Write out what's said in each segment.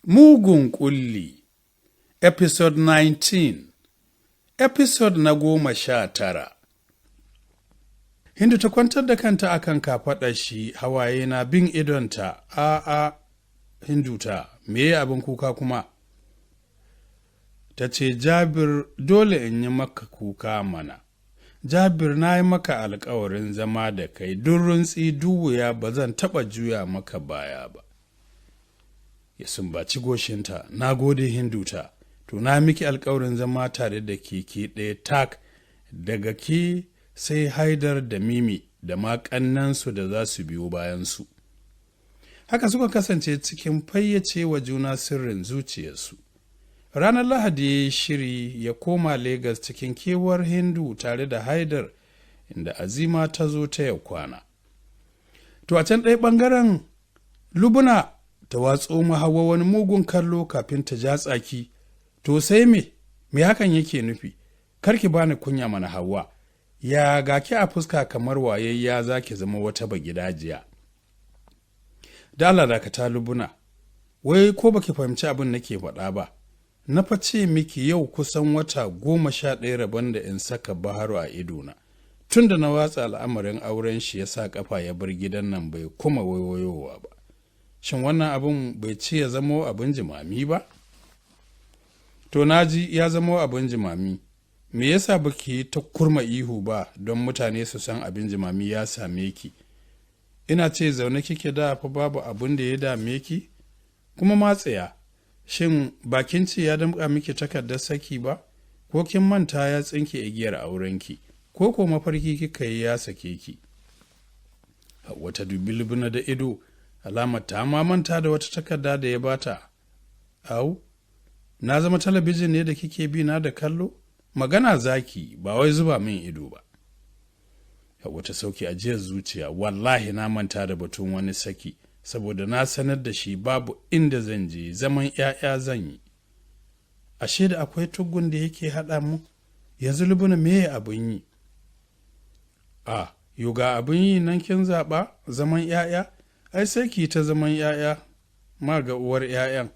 Mugun Kulli, Episode 19, Episode na 19. Hindu ta kwantar da kanta akan kafaɗar shi, hawaye na bin idonta. A'a, Hindu ta, meye abin kuka kuma? Ta ce, Jabir, dole in yi maka kuka mana. Jabir, na yi maka alkawarin zama da kai, duk runtsi duwuya ba zan taɓa juya maka baya ba. Ya sumbaci goshinta, na gode Hinduta, to na miki alkawarin zama tare da ke ɗaya tak, daga ke sai Haidar da Mimi da ma ƙannansu da za su biyo bayansu. Haka suka kasance cikin fayyace wa juna sirrin zuciyarsu. Ranar Lahadi shiri ya koma Legas cikin kewar Hindu tare da Haidar, inda Azima ta zo ta yau kwana. To a can ɗaya ɓangaren Lubuna ta watso Hawa wani mugun kallo kafin ta ja tsaki. To sai me hakan yake nufi? Karki bani kunya mana Hauwa. Ya ga ki a fuska kamar wayayya za ki zama wata bagidajiya. Da Allah dakata Lubuna, wai ko baki fahimci abin nake faɗa ba. Na face miki yau kusan wata 11 rabon da in saka Baharu a idona. Tun da na watsa al'amarin auren shi ya sa kafa ya bar gidan nan bai kuma waiwayowa ba. Shin wannan abin bai ce ya zamo abin jimami ba? To naji ya zamo abin jimami. Me yasa baki ta kurma ihu ba don mutane su san abin jimami ya same ki? Ina ce zaune kike da fa babu abin da ya dame ki? Kuma matsaya. Shin bakin ce ya damƙa miki takardar saki ba? Ko kin manta ya tsinke igiyar aurenki? Ko ko mafarki kika yi ya sake ki? Wata dubi Lubuna da ido, alamar ta ma manta da wata takarda da ya bata. Au, na zama talabijin ne da kike bi na da kallo? Magana zaki, ba wai zuba min ido ba. Wata sauki ajiyar zuciya, wallahi na manta da batun wani saki. Saboda na sanar da shi babu inda zan je, zaman ‘ya'ya zan yi. Ashe da akwai tuggun da yake haɗa mu, yanzu Lubuna meye abin yi? Ga abin yi nan kin zaɓa zaman ‘ya'ya? Ai sai ki ta zaman ‘ya'ya ma ga uwar ‘ya'yan.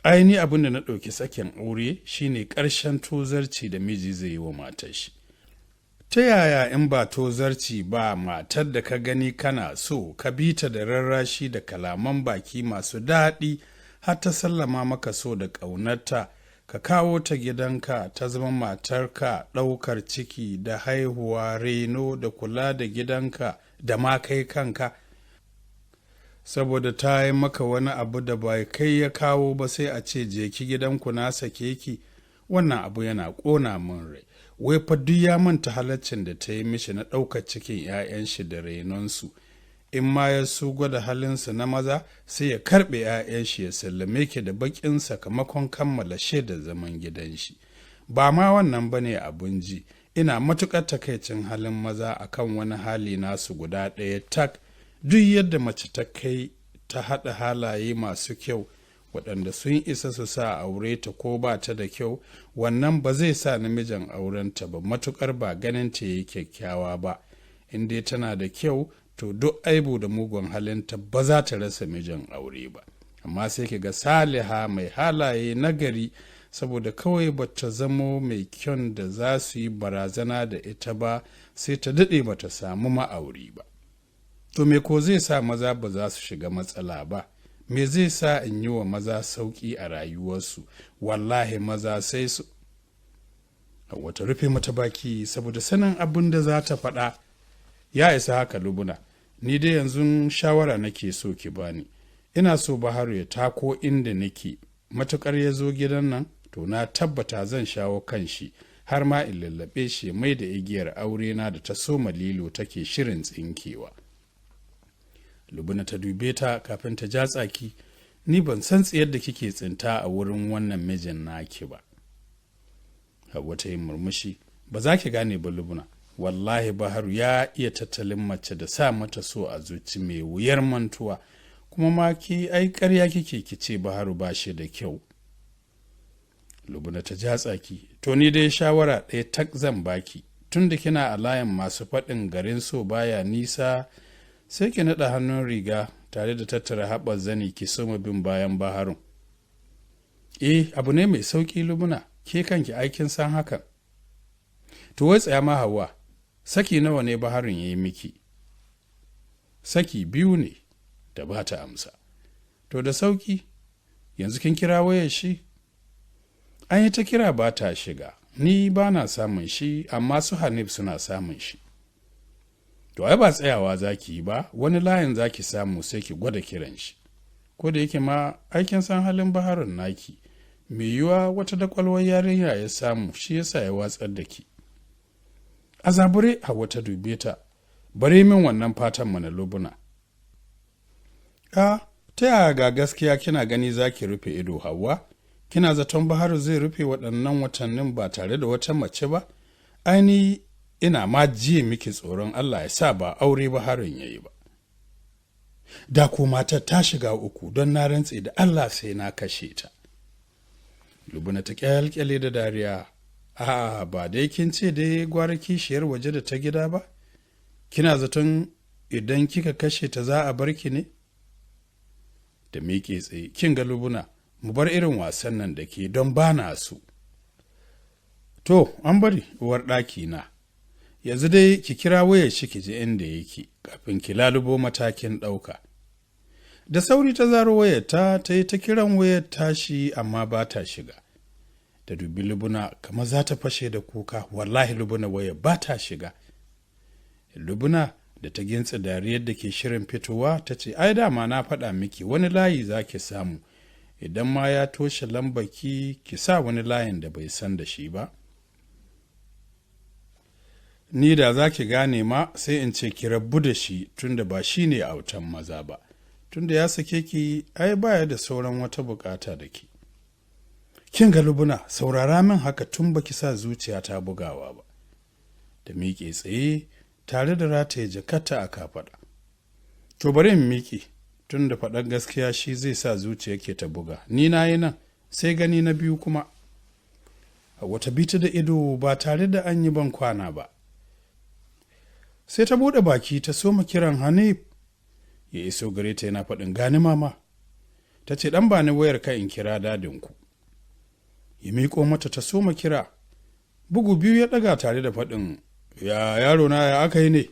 Ai ni abin da na ɗauki sakin aure shine ƙarshen tozarci da miji zai yi wa matar shi. Ta yaya in ba tozarci ba matar da ka gani kana so ka bi ta da rarrashi da kalaman baki masu daɗi har ta sallama maka so da ƙaunarta ka kawo ta gidanka ta zama matarka ɗaukar ciki da haihuwa reno da kula da gidanka da ma kai kanka saboda ta yi maka wani abu da bai kai ya kawo ba sai a ce je ki gidanku na sake ki. Wannan abu yana ƙona min rai. Wai fa duk ya manta halaccin da ta yi mishi na ɗaukar cikin 'ya'yan shi da renonsu. In ma ya su gwada halinsa na maza sai ya karɓe 'ya'yan shi ya sallame ki da baƙin sakamakon kammala shaidar zaman gidan shi. Ba ma wannan bane abun ji. Ina matuƙar takaicin halin maza akan wani hali nasu guda ɗaya tak. Duk yadda mace ta kai ta haɗa halaye masu kyau waɗanda sun isa su sa aure ta ko ba ta da kyau, wannan ba zai sa namijin aurenta ba matuƙar ba ganin ta yi kyakkyawa ba. In dai tana da kyau to duk aibu da mugun halinta ba za ta rasa mijin aure ba. Amma sai ki ga saliha mai halaye nagari saboda kawai ba ta zamo mai kyan da za su yi barazana da ita ba sai ta daɗe ba ta samu ma'auri ba. To me ko zai sa maza ba za su shiga matsala ba? Me zai sa in yi wa maza sauƙi a rayuwarsu? Wallahi maza sai su... Wata rufe mata baki saboda sanin abin da za ta faɗa. Ya isa haka Lubuna, ni dai yanzu shawara nake so ki bani. Ina so Baharu ya tako inda nake, matuƙar ya zo gidan nan, to na tabbata zan shawo kan shi, har ma in lallaɓe shi mai da igiyar aure na da ta soma lilo take shirin tsinkewa. Lubuna ta dube ta kafin ta ja tsaki. Ni ban san tsayar da kike tsinta a wurin wannan mijin naki ba. Hauwa ta yi murmushi. Ba za ki gane ba Lubuna. Wallahi Baharu ya iya tattalin mace da sa mata so a zuci mai wuyar mantuwa. Kuma ma ki ai ƙarya kike kice Baharu ba shi da kyau. Lubuna ta ja tsaki. To ni dai shawara ɗaya tak zan baki. Tunda kina a layin masu faɗin garin so baya nisa, sai ki naɗa hannun riga tare da tattara haɓar zani ki soma bin bayan baharun. Abu ne mai sauƙi Lubuna, ke kanki aikin san hakan. To wai tsaya ma Hauwa, saki nawa ne baharun ya yi miki? Saki 2 ne, da ba ta amsa. To da sauƙi, yanzu kin kira wayar shi? An yi ta kira ba ta shiga, ni ba na samun shi, amma su Hanif suna samun shi. To ai ba tsayawa za ki yi ba, wani layin za ki samu sai ki gwada kiran shi. Ko da yake ma aikin san halin baharun naki, mai yiwuwa wata da kwalwar yarinya ya samu shi yasa ya watsar da ki. A zabure Hauwa ta dube ta, bare min wannan fatan mana Lubuna. Ta yaya ga gaskiya kina gani za ki rufe ido Hauwa? Kina zaton Baharu zai rufe waɗannan watannin ba tare da wata mace ba? Aini ina ma jiye miki tsoron Allah ya sa ba aure Baharun ya yi ba. Da ko matar ta shiga uku don na rantse da Allah sai na kashe ta. Lubuna ta kyalkyale da dariya. Ba dai kin ce dai gwara kishiyar waje da ta gida ba? Kina zaton idan kika kashe ta za a bar ki ne? Da miƙe tsaye, kin ga Lubuna, mu bar irin wasan nan da ke don ba na so. To, an bari uwar ɗaki na. Yanzu dai ki kira wayar shi ki je inda yake kafin ki lalubo matakin ɗauka. Da sauri ta zaro wayar ta yi ta kiran wayar tashi amma ba ta shiga. Da dubi Lubuna kamar za ta fashe da kuka, wallahi Lubuna wayar ba ta shiga. Lubuna da ta gintsa dariyar da ke shirin fitowa ta ce, ai dama na faɗa miki wani layi za ki samu, idan ma ya toshe lambaki ki sa wani layin da bai san da shi ba. Ni da za ki gane ma sai in ce ki rabu da shi tunda ba shi ne autan maza ba, tunda ya sake ki ai baya da sauran wata bukata da ki. Kin ga Lubuna, saurara min haka tun baki sa zuciya ta bugawa ba. Da miƙe tsaye tare da rataye jakarta a kafaɗa. To bari in miƙe, tun da faɗar gaskiya shi zai sa zuciya ke ta buga. Ni na yi nan, sai gani na biyu kuma. Wata bita da ido ba tare da an yi ban kwana ba. Sai ta buɗe baki ta soma kiran Hanif. Ya iso gare ta yana faɗin gani mama. Ta ce ɗan ba ni wayar ka in kira dadinku. Ya miƙo mata ta soma kira. Bugu biyu ya ɗaga tare da faɗin ya yaro na ya aka yi ne?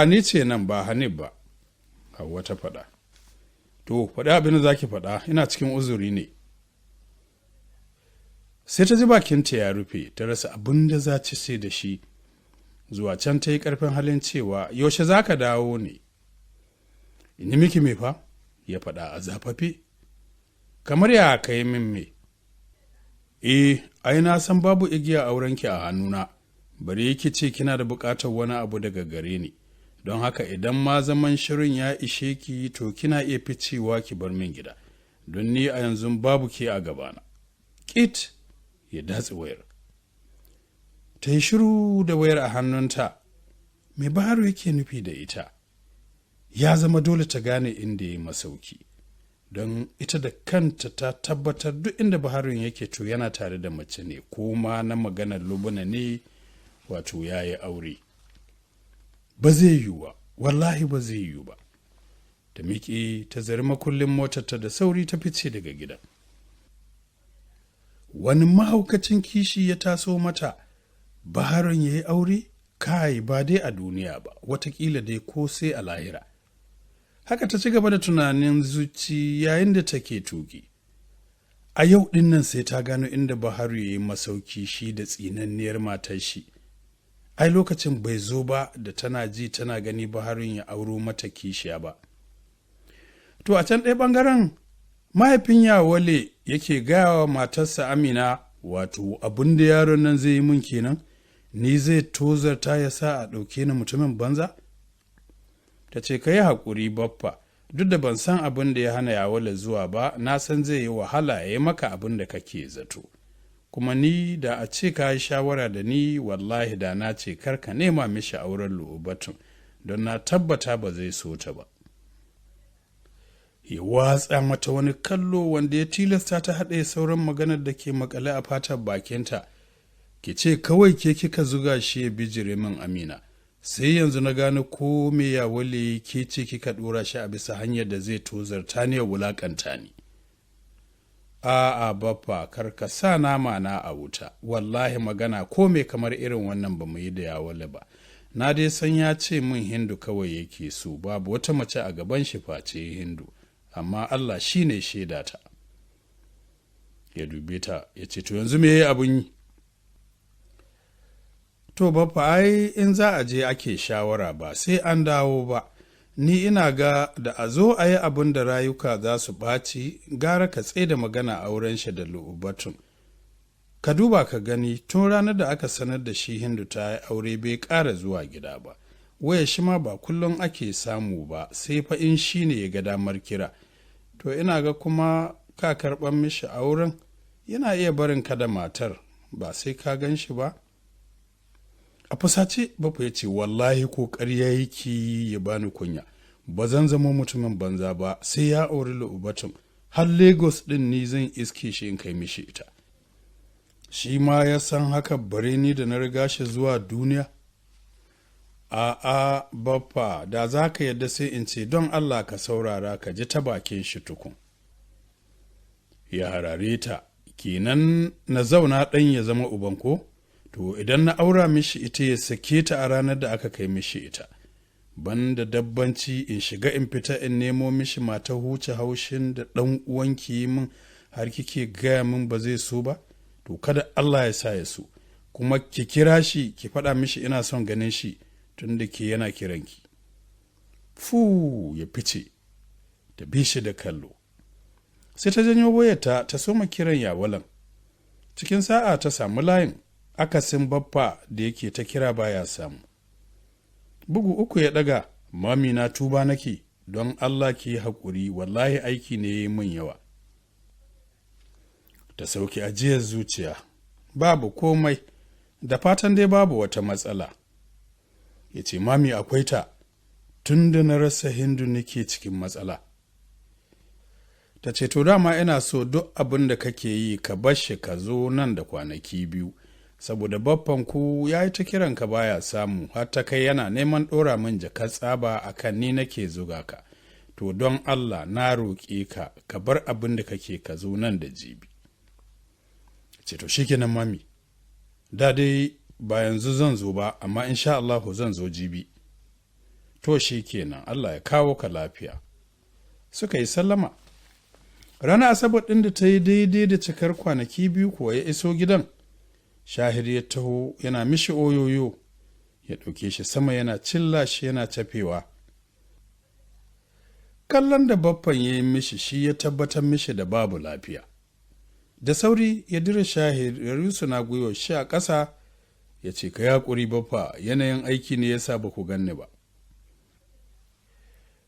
Ni ce nan ba Hanif ba. Hauwa ta faɗa. To, faɗi abin da za ki faɗa, ina cikin uzuri ne. Sai ta ji bakinta ya rufe, ta rasa abin da za ci sai da shi. Zuwa can ta yi ƙarfin halin cewa, yaushe za ka dawo ne? In yi miki me fa? Ya faɗa a zafafe. Kamar ya ka yi min me? Ai na san babu igiya aurenki a hannuna, bari yake ce kina da buƙatar wani abu daga gare ni. Don haka idan ma zaman shirin ya ishe ki to kina iya ficewa ki bar min gida, don ni a yanzu babu ke a gabana. Kit ya datse wayar. Ta yi shiru da wayar a hannunta. Me Baharu yake nufi da ita? Ya zama dole ta gane inda ya yi masauki, don ita da kanta ta tabbatar duk inda Baharun yake to yana tare da mace ne, ko ma na maganar Lubuna ne, wato ya yi aure. Ba zai yiwu ba, wallahi ba zai yiwu ba. Ta miƙe ta zari makullin motarta da sauri ta fice daga gidan. Wani mahaukacin kishi ya taso mata. Baharun ya yi aure? Kai, ba dai a duniya ba, watakila dai ko sai a lahira. Haka ta ci gaba da tunanin zuci yayin da take tuki. A yau ɗin nan sai ta gano inda Baharu ya yi masauki shi da tsinanniyar matar shi. Ai lokacin bai zo ba da tana ji tana gani Baharun ya auro mata kishiya ba. To a can ɗaya ɓangaren mahaifin Yawale yake gaya wa matarsa Amina, wato abin da yaron nan zai yi mun kenan, ni zai tozarta ya sa a ɗauke ni mutumin banza? Ta ce ka yi haƙuri baffa, duk da ban san abin da ya hana Yawale zuwa ba, na san zai yi wahala ya yi maka abin da kake zato. Kuma ni da a ce ka yi shawara da ni, wallahi da na ce karka nema mishi auren Lu'ubatun, don na tabbata ba zai so ta ba. Ya watsa mata wani kallo wanda ya tilasta ta haɗe sauran maganar da ke makale a fatar bakinta. Ki ce kawai ke kika zuga shi ya bijire min Amina, sai yanzu na gano ko me ya wale ke ce kika ɗora shi a bisa hanyar da zai tozarta ni ya wulaƙanta ni. A'a baffa, kar ka sa nama na a wuta, wallahi magana ko me kamar irin wannan ba mu yi da yawale ba. Na dai san ya ce min Hindu kawai yake so, babu wata mace a gaban shi face Hindu, amma Allah shi ne shaidata. Ya dube ta ya ce, to yanzu me abun yi? To baffa, ai in za a je ake shawara ba sai an dawo ba. Ni ina ga da a zo a yi abin da rayuka za su ɓaci, gara ka da magana auren shi da lu'ubatun. Ka duba ka gani, tun ranar da aka sanar da shi Hindu ta yi aure bai ƙara zuwa gida ba. Waya shi ma ba kullum ake samu ba, sai fa in shi ne ya ga damar kira. To ina ga kuma ka karɓar mishi auren, yana iya barin ka da matar, ba sai ka gan shi ba. A fusace bafa ya ce, wallahi ko ƙarya yake ya bani kunya, ba zan zama mutumin banza ba sai ya auri lu'ubatun, har Lagos ɗin ni zan iske shi in kai mishi ita. Shi ma ya san haka bare ni da na riga shi zuwa duniya? A'a baffa, da za ka yadda sai in ce don Allah ka saurara ka ji ta bakin shi tukun. Ya harare ta, kenan na zauna ɗan ya zama uban ko? To idan na aura mishi ita ya sake ta a ranar da aka kai mishi ita, banda dabbanci in shiga in fita in nemo mishi mata huce haushin da ɗan uwanki yi min har kike gaya min ba zai so ba, to kada Allah ya sa ya so, kuma ki kira shi ki faɗa mishi ina son ganin shi tun da ke yana kiranki. Fu ya fice, ta bi shi da kallo. Sai ta janyo wayarta ta soma kiran yawalan. Cikin sa'a ta samu layin, akasin baffa da yake ta kira baya samu. Bugu uku ya ɗaga, mami na tuba nake, don Allah ki yi haƙuri, wallahi aiki ne ya yi min yawa. Ta sauki ajiyar zuciya, babu komai, da fatan dai babu wata matsala. Ya ce, mami akwai ta, tun da na rasa Hindu nake cikin matsala. Ta ce, to dama ina so duk abin da kake yi ka bar shi ka zo nan da kwanaki 2. Saboda baffan ku ya yi ta kiranka baya samu, har ta kai yana neman ɗora min jakar tsaba a kan ni nake zuga ka. To don Allah na roƙe ka, ka bar abin da kake ka zo nan da jibi. Ce to shikenan mami, da dai ba yanzu zan zo ba, amma insha Allahu zan zo jibi. To shikenan, Allah ya kawo ka lafiya. Suka yi sallama. Ranar Asabar ɗin da ta yi daidai da cikar kwanaki 2 kuwa ya iso gidan. Shahir ya taho yana mishi oyoyo, ya ɗauke shi sama yana cilla shi yana cafewa. Kallon da baffan ya yi mishi shi ya tabbatar mishi da babu lafiya. Da sauri ya dire Shahir ya rusuna gwiwar shi a ƙasa, ya ce, ka yaƙuri baffa, yanayin aiki ne ya sa ba ku ganni ba.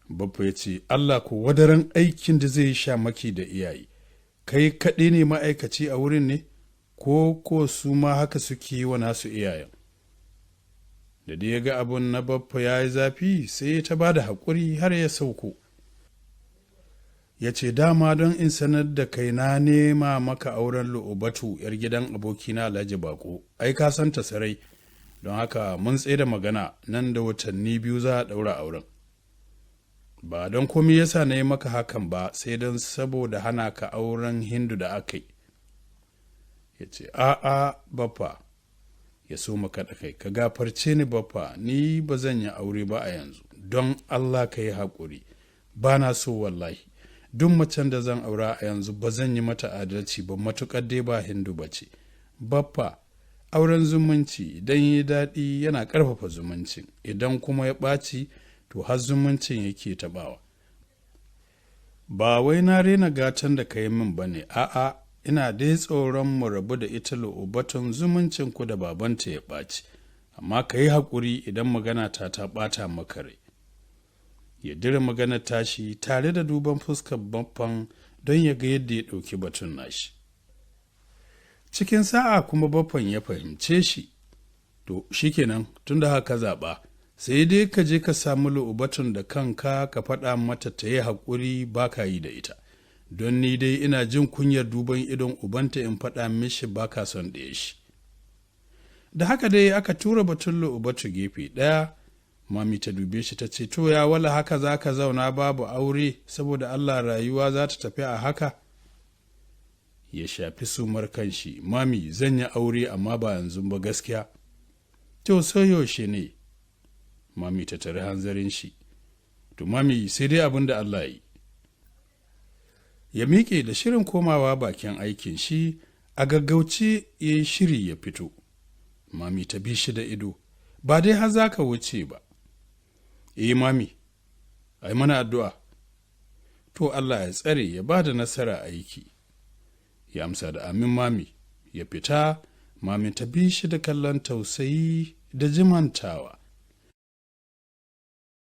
Baffa ya ce, Allah ko wadaran aikin da zai sha maki da iyaye, kai kaɗai ne ma'aikaci a wurin ne? Ko su ma haka suke yi wa nasu iyayen. Da dai ya ga abun na baffa ya yi zafi sai ta ba da haƙuri har ya sauko. Ya ce, dama don in sanar da kai na nema maka auren lu'ubatu yar gidan abokina Alhaji Bako, ai ka santa sarai, don haka mun tsaye da magana nan da watanni 2 za a ɗaura auren. Ba don komai yasa na yi maka hakan ba, sai don saboda hana ka auren Hindu da aka yi. Ya ce, a'a baffa, ya so makaɗa kai, ka gafarce ni baffa, ni ba zan yi aure ba a yanzu, don Allah ka yi haƙuri, ba na so wallahi, duk macen da zan aura a yanzu ba zan yi mata adalci ba, matuƙar dai ba Hindu ba ce. Baffa, auren zumunci idan yi daɗi yana ƙarfafa zumuncin, idan kuma ya ɓaci to har zumuncin yake taɓawa. Ba wai na rena gatan da ka yi min ba ne, a'a, ina dai tsoron mu rabu da ita lu'ubatun zumuncinku da babanta ya ɓaci, amma ka yi haƙuri idan magana ta ɓata maka rai. Ya dire maganar tashi tare da duban fuskar baffan don ya ga yadda ya ɗauki batun nashi. Cikin sa'a kuma baffan ya fahimce shi, to shikenan tunda haka zaɓa, sai dai ka je ka samu lu'ubatun da kanka ka faɗa mata ta yi haƙuri ba ka yi da ita. Don ni dai ina jin kunyar duban idon ubanta in faɗa mishi ba ka son ɗaya shi. Da haka dai aka tura batun lu'ubatu gefe ɗaya, Mami ta dube shi ta ce, to ya wala haka za ka zauna babu aure saboda Allah rayuwa za ta tafi a haka? Ya shafi sumar kanshi, mami zan yi aure amma ba yanzu ba gaskiya. To sai yaushe ne? Mami ta tare hanzarin shi. To mami sai dai abin da Allah yi. Ya miƙe da shirin komawa bakin aikin shi, a gaggauce ya yi shiri ya fito. Mami ta bi shi da ido, ba dai har za ka wuce ba. Mami, ai mana addu'a. To Allah ya tsare ya ba da nasara aiki. Ya amsa da amin mami, ya fita, mami ta bi shi da kallon tausayi da jimantawa.